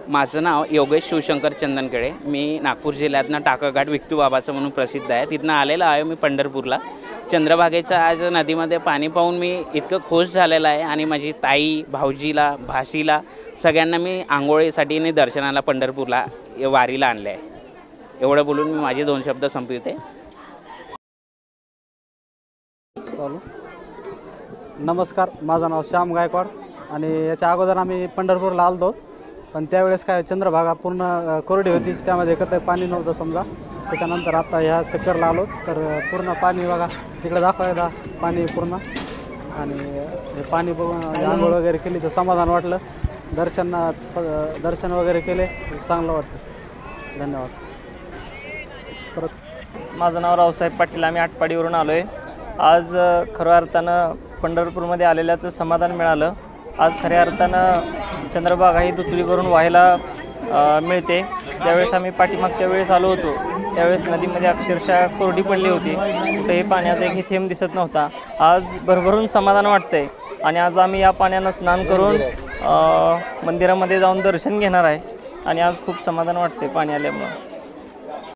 माझं नाव योगेश शिवशंकर चंदनकडे. मी नागपूर जिल्ह्यातनं टाकाघाट विठ्ठू बाबाचं म्हणून प्रसिद्ध आहे. तिथनं आलेलं आहे मी पंढरपूरला. चंद्रभागेचं आज नदीमध्ये पाणी पाहून मी इतकं खुश झालेलं आहे आणि माझी ताई, भाऊजीला, भाषीला सगळ्यांना मी आंघोळीसाठी आणि दर्शनाला पंढरपूरला वारीला आणले आहे. एवढं बोलून मी माझे 2 शब्द संपविते. चालू. नमस्कार, माझं नाव श्याम गायकवाड आणि याच्या अगोदर आम्ही पंढरपूरला आलो होतो. पण त्यावेळेस काय चंद्रभागा पूर्ण कोरडी होती, त्यामध्ये एकत्र पाणी नव्हतं समजा. त्याच्यानंतर आता ह्या चक्करला आलो तर पूर्ण पाणी बघा तिकडे दाखवायला पाणी पूर्ण. आणि हे पाणी बघून आंघोळ वगैरे केली तर समाधान वाटलं. दर्शन वगैरे केले चांगलं वाटतं. धन्यवाद. परत माझं नाव रावसाहेब पाटील. आम्ही आटपाडीवरून आलो आहे. आज खऱ्या अर्थानं पंढरपूरमध्ये आलेल्याचं समाधान मिळालं. आज खऱ्या अर्थानं चंद्रभागा ही दुतळीवरून व्हायला मिळते. ज्यावेळेस आम्ही पाठीमागच्या वेळेस आलो होतो त्यावेळेस नदीमध्ये अक्षरशः कोरडी पडली होती. कुठेही पाण्याचा एकही थेंब दिसत नव्हता. आज भरभरून समाधान वाटतं आहे आणि आज आम्ही या पाण्यानं स्नान करून मंदिरामध्ये जाऊन दर्शन घेणार आहे आणि आज खूप समाधान वाटते पाणी आल्यामुळं.